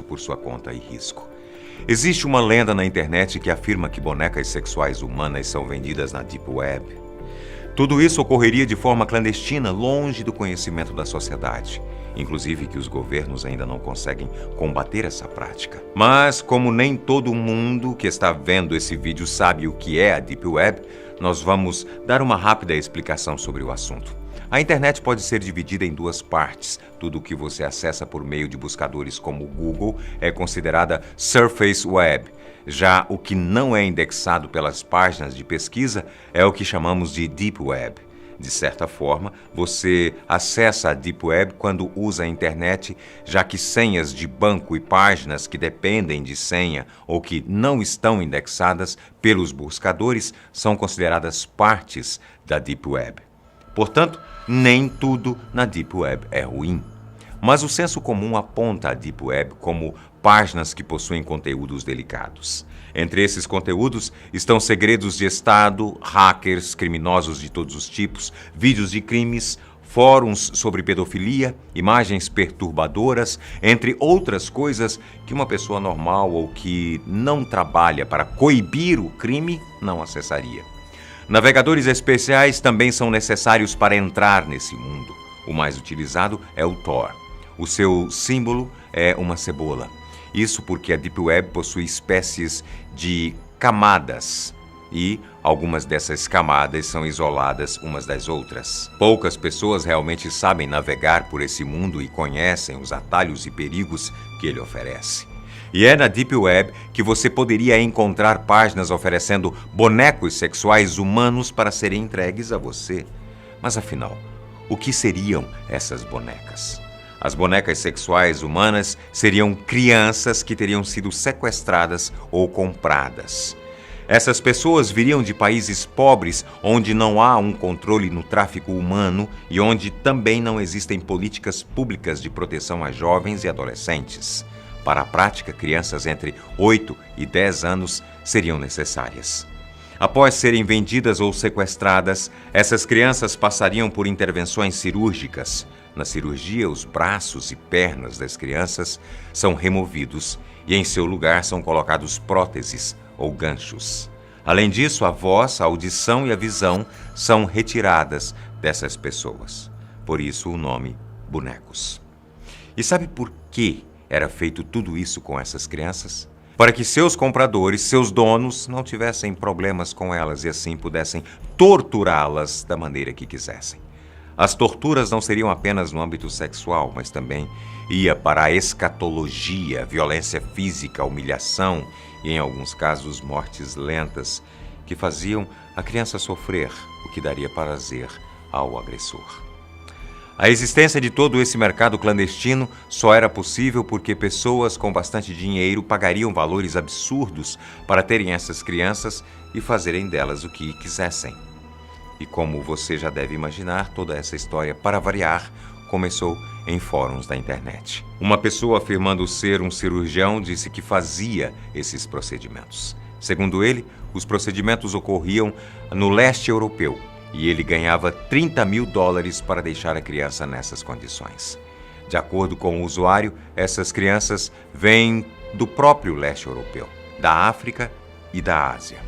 por sua conta e risco. Existe uma lenda na internet que afirma que bonecas sexuais humanas são vendidas na Deep Web. Tudo isso ocorreria de forma clandestina, longe do conhecimento da sociedade. Inclusive que os governos ainda não conseguem combater essa prática. Mas, como nem todo mundo que está vendo esse vídeo sabe o que é a Deep Web, nós vamos dar uma rápida explicação sobre o assunto. A internet pode ser dividida em duas partes. Tudo o que você acessa por meio de buscadores como o Google é considerada Surface Web. Já o que não é indexado pelas páginas de pesquisa é o que chamamos de Deep Web. De certa forma, você acessa a Deep Web quando usa a internet, já que senhas de banco e páginas que dependem de senha ou que não estão indexadas pelos buscadores são consideradas partes da Deep Web. Portanto, nem tudo na Deep Web é ruim. Mas o senso comum aponta a Deep Web como páginas que possuem conteúdos delicados. Entre esses conteúdos estão segredos de Estado, hackers, criminosos de todos os tipos, vídeos de crimes, fóruns sobre pedofilia, imagens perturbadoras, entre outras coisas que uma pessoa normal ou que não trabalha para coibir o crime não acessaria. Navegadores especiais também são necessários para entrar nesse mundo. O mais utilizado é o Tor. O seu símbolo é uma cebola. Isso porque a Deep Web possui espécies de camadas e algumas dessas camadas são isoladas umas das outras. Poucas pessoas realmente sabem navegar por esse mundo e conhecem os atalhos e perigos que ele oferece. E é na Deep Web que você poderia encontrar páginas oferecendo bonecos sexuais humanos para serem entregues a você. Mas afinal, o que seriam essas bonecas? As bonecas sexuais humanas seriam crianças que teriam sido sequestradas ou compradas. Essas pessoas viriam de países pobres onde não há um controle no tráfico humano e onde também não existem políticas públicas de proteção a jovens e adolescentes. Para a prática, crianças entre 8 e 10 anos seriam necessárias. Após serem vendidas ou sequestradas, essas crianças passariam por intervenções cirúrgicas. Na cirurgia, os braços e pernas das crianças são removidos e em seu lugar são colocados próteses ou ganchos. Além disso, a voz, a audição e a visão são retiradas dessas pessoas. Por isso o nome bonecos. E sabe por que era feito tudo isso com essas crianças? Para que seus compradores, seus donos, não tivessem problemas com elas e assim pudessem torturá-las da maneira que quisessem. As torturas não seriam apenas no âmbito sexual, mas também ia para a escatologia, violência física, humilhação e, em alguns casos, mortes lentas, que faziam a criança sofrer, o que daria prazer ao agressor. A existência de todo esse mercado clandestino só era possível porque pessoas com bastante dinheiro pagariam valores absurdos para terem essas crianças e fazerem delas o que quisessem. E como você já deve imaginar, toda essa história, para variar, começou em fóruns da internet. Uma pessoa afirmando ser um cirurgião disse que fazia esses procedimentos. Segundo ele, os procedimentos ocorriam no leste europeu e ele ganhava $30.000 para deixar a criança nessas condições. De acordo com o usuário, essas crianças vêm do próprio leste europeu, da África e da Ásia.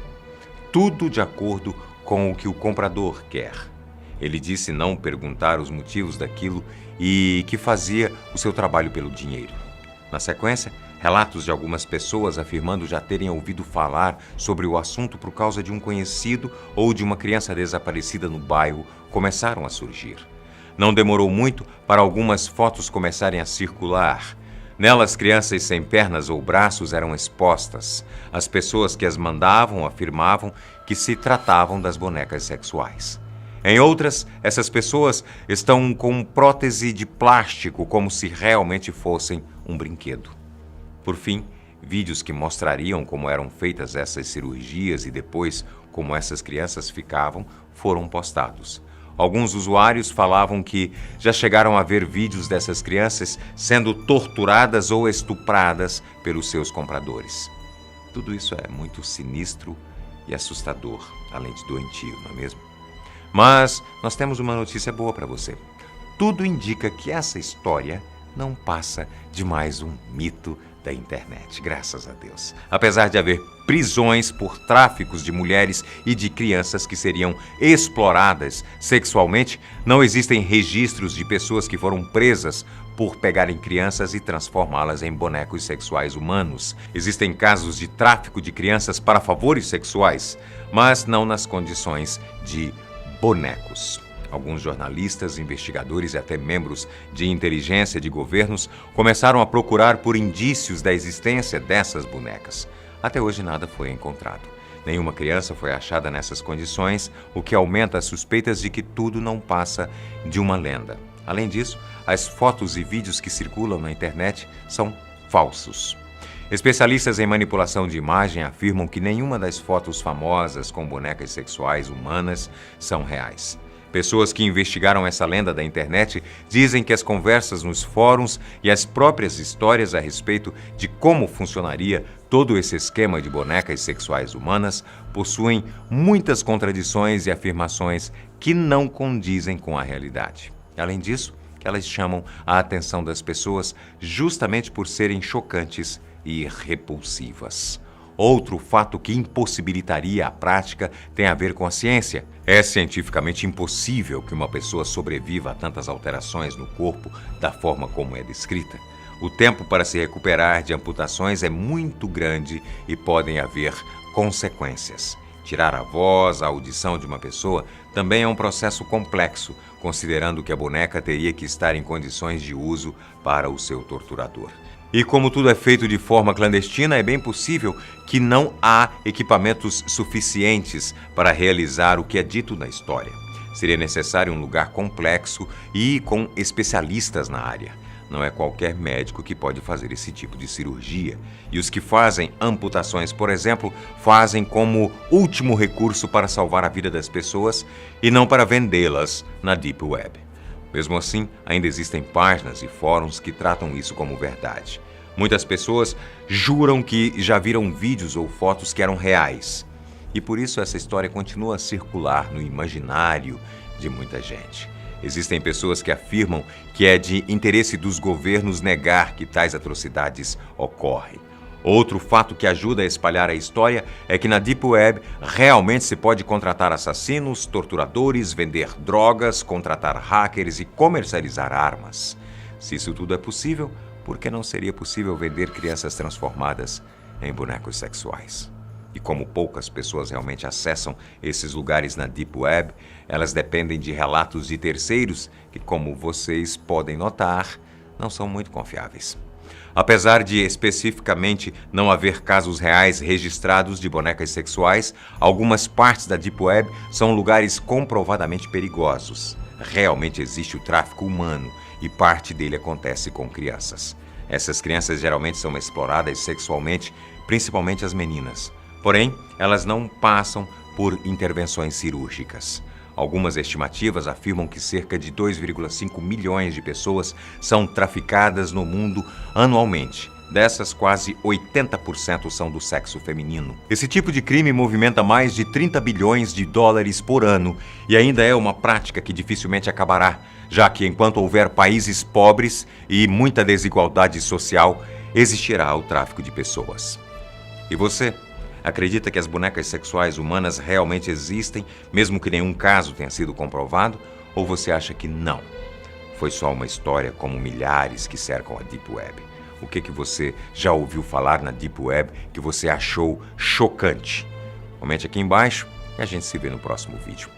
Tudo de acordo com o que o comprador quer. Ele disse não perguntar os motivos daquilo e que fazia o seu trabalho pelo dinheiro. Na sequência, relatos de algumas pessoas afirmando já terem ouvido falar sobre o assunto por causa de um conhecido ou de uma criança desaparecida no bairro começaram a surgir. Não demorou muito para algumas fotos começarem a circular. Nelas, crianças sem pernas ou braços eram expostas. As pessoas que as mandavam afirmavam que se tratavam das bonecas sexuais. Em outras, essas pessoas estão com prótese de plástico como se realmente fossem um brinquedo. Por fim, vídeos que mostrariam como eram feitas essas cirurgias e depois como essas crianças ficavam foram postados. Alguns usuários falavam que já chegaram a ver vídeos dessas crianças sendo torturadas ou estupradas pelos seus compradores. Tudo isso é muito sinistro e assustador, além de doentio, não é mesmo? Mas nós temos uma notícia boa para você. Tudo indica que essa história não passa de mais um mito da internet, graças a Deus. Apesar de haver prisões por tráficos de mulheres e de crianças que seriam exploradas sexualmente, não existem registros de pessoas que foram presas por pegarem crianças e transformá-las em bonecos sexuais humanos. Existem casos de tráfico de crianças para favores sexuais, mas não nas condições de bonecos. Alguns jornalistas, investigadores e até membros de inteligência de governos começaram a procurar por indícios da existência dessas bonecas. Até hoje nada foi encontrado. Nenhuma criança foi achada nessas condições, o que aumenta as suspeitas de que tudo não passa de uma lenda. Além disso, as fotos e vídeos que circulam na internet são falsos. Especialistas em manipulação de imagem afirmam que nenhuma das fotos famosas com bonecas sexuais humanas são reais. Pessoas que investigaram essa lenda da internet dizem que as conversas nos fóruns e as próprias histórias a respeito de como funcionaria todo esse esquema de bonecas sexuais humanas possuem muitas contradições e afirmações que não condizem com a realidade. Além disso, elas chamam a atenção das pessoas justamente por serem chocantes e repulsivas. Outro fato que impossibilitaria a prática tem a ver com a ciência. É cientificamente impossível que uma pessoa sobreviva a tantas alterações no corpo da forma como é descrita. O tempo para se recuperar de amputações é muito grande e podem haver consequências. Tirar a voz, a audição de uma pessoa também é um processo complexo, considerando que a boneca teria que estar em condições de uso para o seu torturador. E como tudo é feito de forma clandestina, é bem possível que não há equipamentos suficientes para realizar o que é dito na história. Seria necessário um lugar complexo e com especialistas na área. Não é qualquer médico que pode fazer esse tipo de cirurgia. E os que fazem amputações, por exemplo, fazem como último recurso para salvar a vida das pessoas e não para vendê-las na Deep Web. Mesmo assim, ainda existem páginas e fóruns que tratam isso como verdade. Muitas pessoas juram que já viram vídeos ou fotos que eram reais. E por isso essa história continua a circular no imaginário de muita gente. Existem pessoas que afirmam que é de interesse dos governos negar que tais atrocidades ocorrem. Outro fato que ajuda a espalhar a história é que na Deep Web realmente se pode contratar assassinos, torturadores, vender drogas, contratar hackers e comercializar armas. Se isso tudo é possível, por que não seria possível vender crianças transformadas em bonecos sexuais? E como poucas pessoas realmente acessam esses lugares na Deep Web, elas dependem de relatos de terceiros que, como vocês podem notar, não são muito confiáveis. Apesar de especificamente não haver casos reais registrados de bonecas sexuais, algumas partes da Deep Web são lugares comprovadamente perigosos. Realmente existe o tráfico humano e parte dele acontece com crianças. Essas crianças geralmente são exploradas sexualmente, principalmente as meninas. Porém, elas não passam por intervenções cirúrgicas. Algumas estimativas afirmam que cerca de 2,5 milhões de pessoas são traficadas no mundo anualmente. Dessas, quase 80% são do sexo feminino. Esse tipo de crime movimenta mais de 30 bilhões de dólares por ano e ainda é uma prática que dificilmente acabará, já que enquanto houver países pobres e muita desigualdade social, existirá o tráfico de pessoas. E você? Acredita que as bonecas sexuais humanas realmente existem, mesmo que nenhum caso tenha sido comprovado? Ou você acha que não? Foi só uma história como milhares que cercam a Deep Web. O que você já ouviu falar na Deep Web que você achou chocante? Comente aqui embaixo e a gente se vê no próximo vídeo.